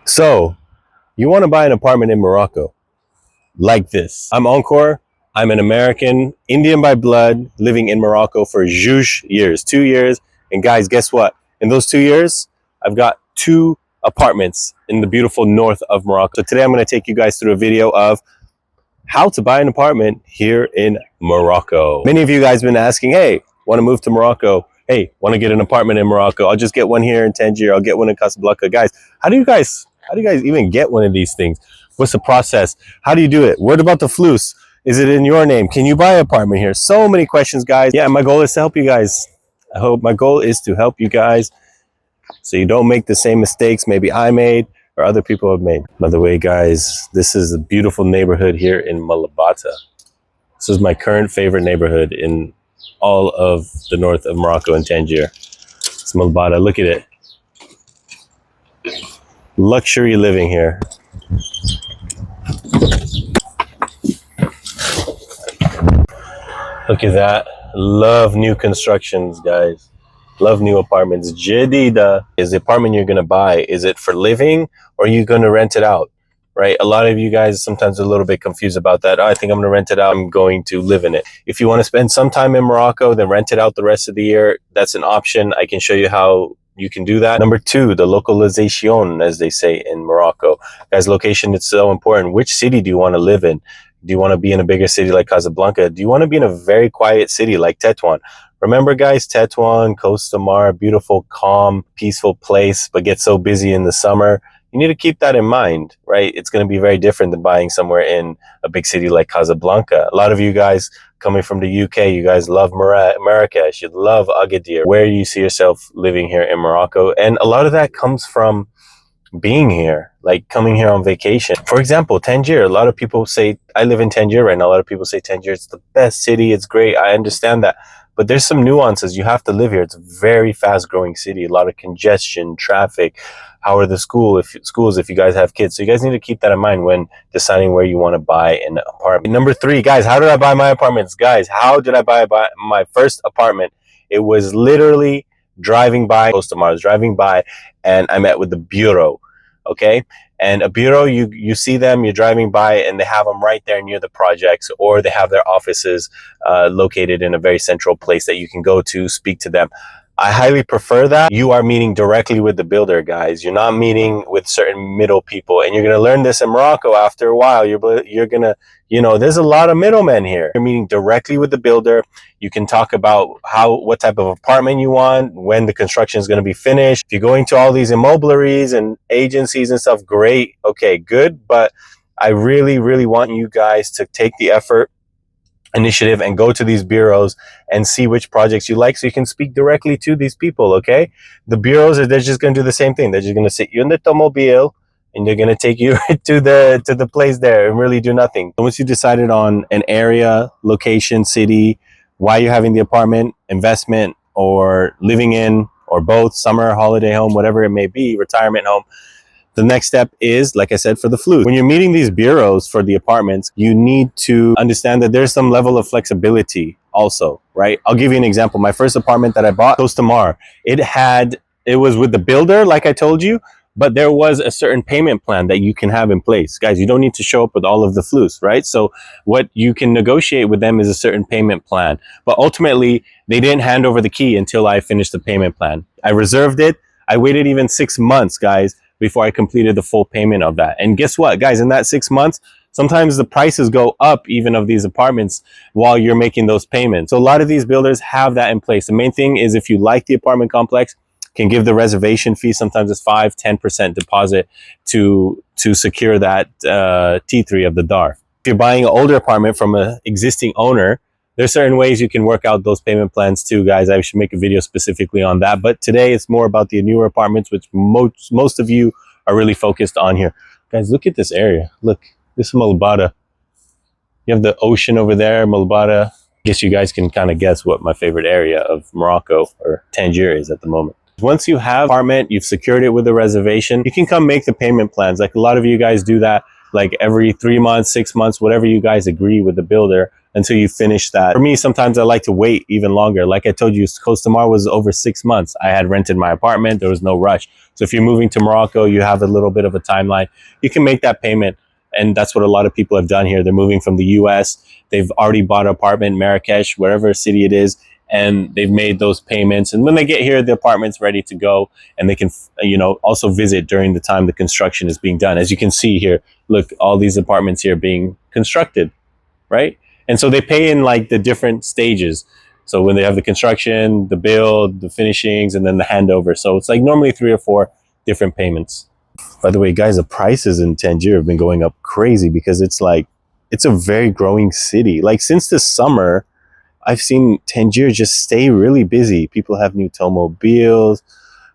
So, you want to buy an apartment in Morocco like this. I'm Encore. I'm an American, Indian by blood, living in Morocco for zhoosh years, 2 years. And guys, guess what? In those 2 years, I've got 2 apartments in the beautiful north of Morocco. So today I'm going to take you guys through a video of how to buy an apartment here in Morocco. Many of you guys have been asking, hey, want to move to Morocco? Hey, want to get an apartment in Morocco? I'll just get one here in Tangier. I'll get one in Casablanca. Guys, how do you guys even get one of these things? What's the process? How do you do it? What about the flus? Is it in your name? Can you buy an apartment here? So many questions, guys. Yeah, my goal is to help you guys. My goal is to help you guys so you don't make the same mistakes maybe I made or other people have made. By the way, guys, this is a beautiful neighborhood here in Malabata. This is my current favorite neighborhood in all of the north of Morocco and Tangier. It's Malabata. Look at it. Luxury living here. Look at that. Love new constructions, guys. Love new apartments. Jadida is the apartment you're going to buy. Is it for living or are you going to rent it out? Right? A lot of you guys sometimes are a little bit confused about that. Oh, I think I'm going to rent it out. I'm going to live in it. If you want to spend some time in Morocco, then rent it out the rest of the year. That's an option. I can show you how you can do that. Number 2, the localization, as they say in Morocco. Guys, location is so important. Which city do you want to live in? Do you want to be in a bigger city like Casablanca? Do you want to be in a very quiet city like Tétouan? Remember, guys, Tétouan, Costa Mar, beautiful, calm, peaceful place, but gets so busy in the summer. You need to keep that in mind, right? It's going to be very different than buying somewhere in a big city like Casablanca. A lot of you guys coming from the UK, you guys love Marrakesh, you love Agadir. Where do you see yourself living here in Morocco? And a lot of that comes from being here, like coming here on vacation. For example, Tangier. A lot of people say, I live in Tangier right now. A lot of people say Tangier, it's the best city. It's great. I understand that. But there's some nuances. You have to live here. It's a very fast growing city. A lot of congestion, traffic. How are the schools if you guys have kids? So you guys need to keep that in mind when deciding where you want to buy an apartment. Number 3, guys, how did I buy my apartments? Guys, how did I buy my first apartment? It was literally driving by Costa Mar. I was driving by and I met with the bureau. Okay, and a bureau, you see them, you're driving by and they have them right there near the projects, or they have their offices located in a very central place that you can go to speak to them. I highly prefer that. You are meeting directly with the builder, guys. You're not meeting with certain middle people, and you're going to learn this in Morocco after a while. You're going to, there's a lot of middlemen here. You're meeting directly with the builder. You can talk about what type of apartment you want, when the construction is going to be finished. If you're going to all these immobieries and agencies and stuff, great. Okay, good. But I really, really want you guys to take the initiative and go to these bureaus and see which projects you like so you can speak directly to these people. Okay, the bureaus they're just going to do the same thing. They're just going to sit you in the automobile and they're going to take you to the place there and really do nothing. Once you decided on an area, location, city, why you're having the apartment, investment, or living in, or both, summer, holiday home, whatever it may be, retirement home, the next step is, like I said, for the flus. When you're meeting these bureaus for the apartments, you need to understand that there's some level of flexibility also, right? I'll give you an example. My first apartment that I bought, Costa Mar, it was with the builder, like I told you, but there was a certain payment plan that you can have in place. Guys, you don't need to show up with all of the flus, right? So what you can negotiate with them is a certain payment plan. But ultimately, they didn't hand over the key until I finished the payment plan. I reserved it. I waited even 6 months, guys, before I completed the full payment of that. And guess what, guys? In that 6 months, sometimes the prices go up even of these apartments while you're making those payments. So a lot of these builders have that in place. The main thing is if you like the apartment complex, can give the reservation fee. Sometimes it's 5-10% deposit to secure that T3 of the DAR. If you're buying an older apartment from an existing owner, there's certain ways you can work out those payment plans too, guys. I should make a video specifically on that. But today it's more about the newer apartments, which most of you are really focused on here. Guys, look at this area. Look, this is Malabata. You have the ocean over there, Malabata. I guess you guys can kind of guess what my favorite area of Morocco or Tangier is at the moment. Once you have an apartment, you've secured it with a reservation, you can come make the payment plans. Like a lot of you guys do that like every 3 months, 6 months, whatever you guys agree with the builder. until you finish that. For me, sometimes I like to wait even longer. Like I told you, Costa Mar was over 6 months. I had rented my apartment. There was no rush. So if you're moving to Morocco, you have a little bit of a timeline. You can make that payment. And that's what a lot of people have done here. They're moving from the US. They've already bought an apartment in Marrakesh, wherever city it is, and they've made those payments. And when they get here, the apartment's ready to go, and they can, also visit during the time the construction is being done. As you can see here, look, all these apartments here being constructed, right? And so they pay in like the different stages. So when they have the construction, the build, the finishings, and then the handover. So it's like normally 3 or 4 different payments. By the way, guys, the prices in Tangier have been going up crazy because it's a very growing city. Like since the summer, I've seen Tangier just stay really busy. People have new automobiles,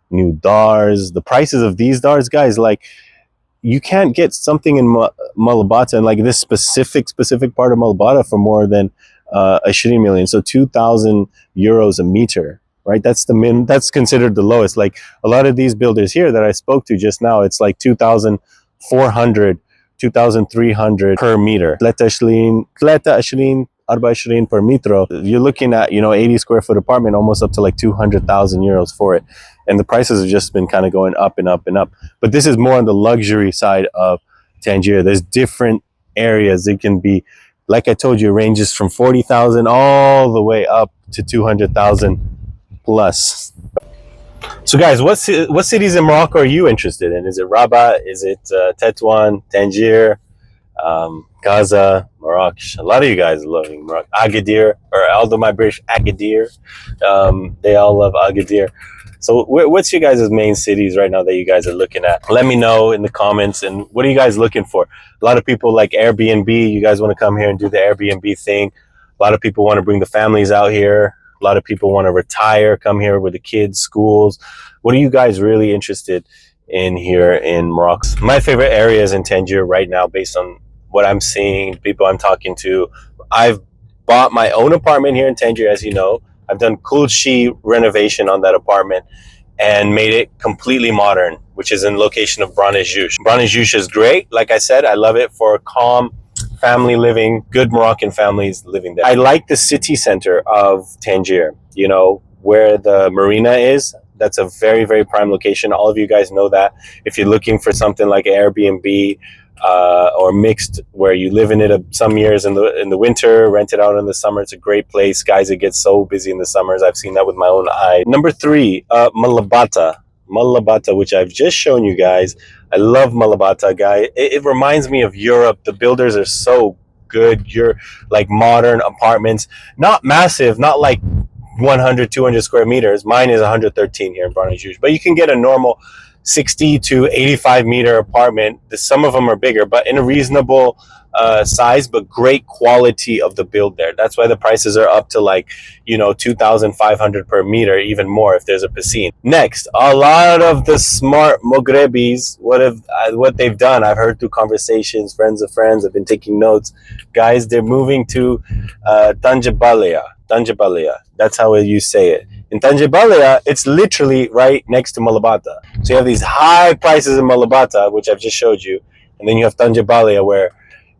new DARs. The prices of these DARs, guys, like you can't get something in Malabata and like this specific part of Malabata for more than a shitty million. So 2,000 euros a meter, right? That's that's considered the lowest. Like a lot of these builders here that I spoke to just now, it's like 2,400, 2,300 per meter. 23 24 per metro. You're looking at, 80 square foot apartment, almost up to like 200,000 euros for it. And the prices have just been kind of going up and up and up. But this is more on the luxury side of Tangier. There's different areas. It can be, like I told you, ranges from 40,000 all the way up to 200,000 plus. So guys, what cities in Morocco are you interested in? Is it Rabat? Is it Tetuan, Tangier, Gaza, Morocco? A lot of you guys are loving Morocco. Agadir, or although my British Agadir, they all love Agadir. So what's your guys' main cities right now that you guys are looking at? Let me know in the comments. And what are you guys looking for? A lot of people like Airbnb. You guys want to come here and do the Airbnb thing. A lot of people want to bring the families out here. A lot of people want to retire, come here with the kids, schools. What are you guys really interested in here in Morocco? My favorite areas in Tangier right now, based on what I'm seeing, people I'm talking to. I've bought my own apartment here in Tangier, as you know. I've done Kulshi renovation on that apartment and made it completely modern, which is in location of Branejouch. Branejouch is great. Like I said, I love it for calm family living, good Moroccan families living there. I like the city center of Tangier, where the marina is. That's a very, very prime location. All of you guys know that. If you're looking for something like Airbnb, or mixed, where you live in it some years in the winter, rent it out in the summer, it's a great place. Guys, it gets so busy in the summers. I've seen that with my own eye. Number 3, Malabata, which I've just shown you guys. I love Malabata, guy. It reminds me of Europe. The builders are so good. You're like modern apartments, not massive, not like 100, 200 square meters. Mine is 113 here in Branejouch, but you can get a normal 60 to 85 meter apartment. Some of them are bigger, but in a reasonable size, but great quality of the build there. That's why the prices are up to like, 2,500 per meter, even more if there's a piscine. Next, a lot of the smart Moghrebis, what they've done, I've heard through conversations, friends of friends, I've been taking notes. Guys, they're moving to Tangier. That's how you say it. In Tangier, it's literally right next to Malabata. So you have these high prices in Malabata, which I've just showed you. And then you have Tangier, where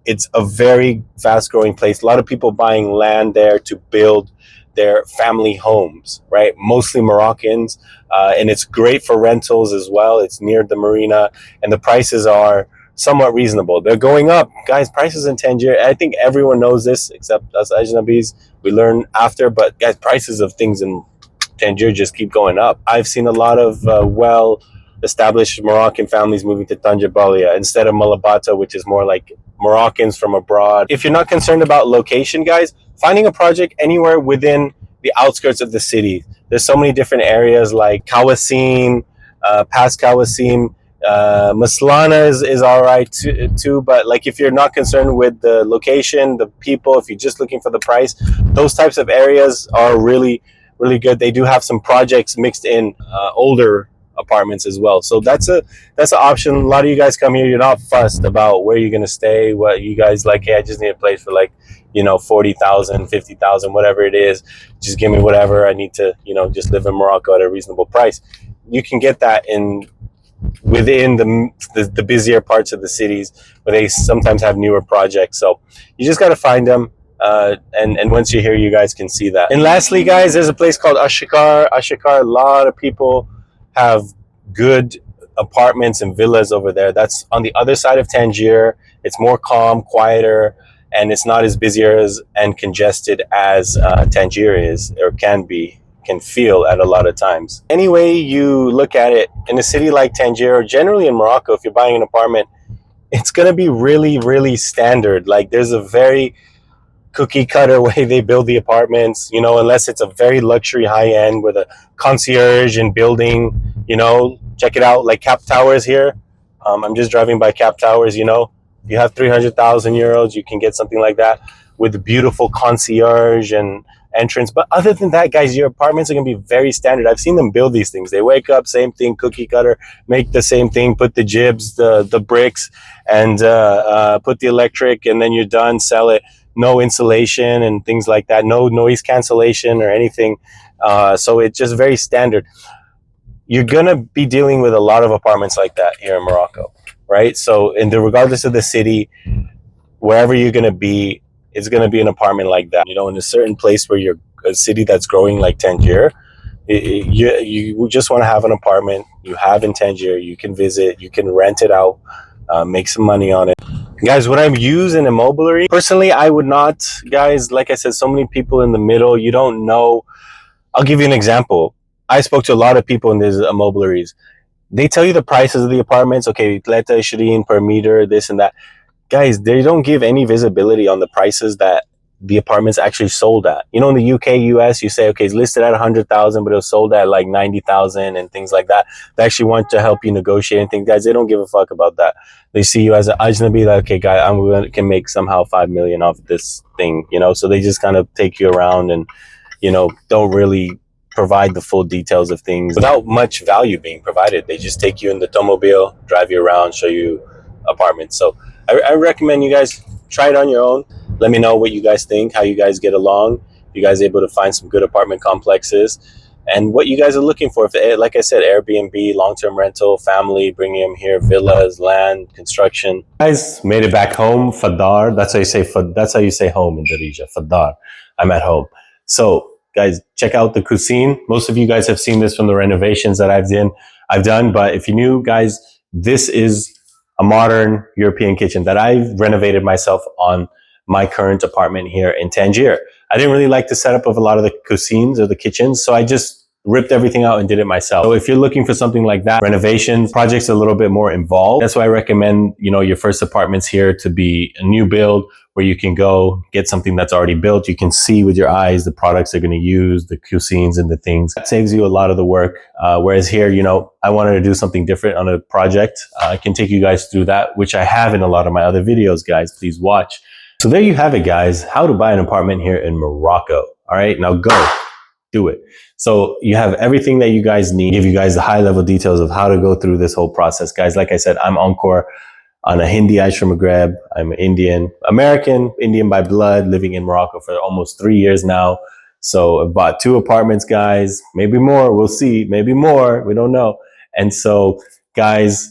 it's a very fast growing place. A lot of people buying land there to build their family homes, right? Mostly Moroccans. And it's great for rentals as well. It's near the marina, and the prices are somewhat reasonable. They're going up. Guys, prices in Tangier, I think everyone knows this except us Ajnabis. We learn after, but guys, prices of things in Tangier just keep going up. I've seen a lot of well-established Moroccan families moving to Tangier instead of Malabata, which is more like Moroccans from abroad. If you're not concerned about location, guys, finding a project anywhere within the outskirts of the city. There's so many different areas like Kawasim, past Kawasim. Maslana is all right too, but like if you're not concerned with the location, the people, if you're just looking for the price, those types of areas are really, really good. They do have some projects mixed in, older apartments as well. So that's an option. A lot of you guys come here, you're not fussed about where you're going to stay, what you guys like. Hey, I just need a place for like, 40,000, 50,000, whatever it is. Just give me whatever I need to, just live in Morocco at a reasonable price. You can get that within the busier parts of the cities where they sometimes have newer projects. So you just got to find them. And once you're here, you guys can see that. And lastly, guys, there's a place called Ashikar. Ashikar, a lot of people have good apartments and villas over there. That's on the other side of Tangier. It's more calm, quieter, and it's not as busy as and congested as Tangier is, or can feel at a lot of times. Anyway, you look at it in a city like Tangier, or generally in Morocco, if you're buying an apartment, it's going to be really, really standard. Like, there's a very cookie cutter way they build the apartments, unless it's a very luxury high end with a concierge and building, check it out, like Cap Towers here. I'm just driving by Cap Towers, if you have 300,000 euros, you can get something like that with a beautiful concierge and entrance. But other than that, guys, your apartments are going to be very standard. I've seen them build these things. They wake up, same thing, cookie cutter, make the same thing, put the jibs, the bricks, and put the electric, and then you're done, sell it. No insulation and things like that, no noise cancellation or anything. So it's just very standard. You're gonna be dealing with a lot of apartments like that here in Morocco, right? So regardless of the city, wherever you're gonna be, it's gonna be an apartment like that. In a certain place where you're a city that's growing like Tangier, you just want to have an apartment you have in Tangier. You can visit, you can rent it out, make some money on it. Guys, would I use an Immobier? Personally, I would not. Guys, like I said, so many people in the middle, you don't know. I'll give you an example. I spoke to a lot of people in these Immobiers. They tell you the prices of the apartments. Okay, Tleta Shirin per meter, this and that. Guys, they don't give any visibility on the prices that the apartment's actually sold at. In the UK, US, you say, okay, it's listed at 100,000, but it was sold at like 90,000 and things like that. They actually want to help you negotiate and things. Guys, they don't give a fuck about that. They see you as an ajnabi, like, okay, guy, can make somehow 5 million off this thing, so they just kind of take you around and, don't really provide the full details of things without much value being provided. They just take you in the automobile, drive you around, show you apartments. So I recommend you guys try it on your own. Let me know what you guys think, how you guys get along, if you guys are able to find some good apartment complexes, and what you guys are looking for. If, like I said, Airbnb, long-term rental, family, bringing them here, villas, land, construction. Guys, made it back home, Fadar. That's how you say home in Darija, Fadar. I'm at home. So, guys, check out the cuisine. Most of you guys have seen this from the renovations that I've done. But if you're new, guys, this is a modern European kitchen that I've renovated myself on my current apartment here in Tangier. I didn't really like the setup of a lot of the cuisines or the kitchens, so I just ripped everything out and did it myself. So if you're looking for something like that, renovations projects a little bit more involved. That's why I recommend, your first apartments here to be a new build where you can go get something that's already built. You can see with your eyes the products they're going to use, the cuisines and the things. That saves you a lot of the work. Whereas here, I wanted to do something different on a project. I can take you guys through that, which I have in a lot of my other videos, guys. Please watch. So there you have it, guys. How to buy an apartment here in Morocco. All right, now go do it. So you have everything that you guys need. Give you guys the high level details of how to go through this whole process, guys. Like I said, I'm Encore on a Hindi Aisha Maghreb. I'm Indian, American, Indian by blood, living in Morocco for almost 3 years now. So I bought 2 apartments, guys, maybe more. We'll see, maybe more. We don't know. And so, guys,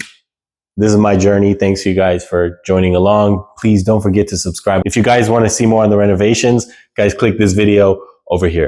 this is my journey. Thanks you guys for joining along. Please don't forget to subscribe. If you guys want to see more on the renovations, guys, click this video over here.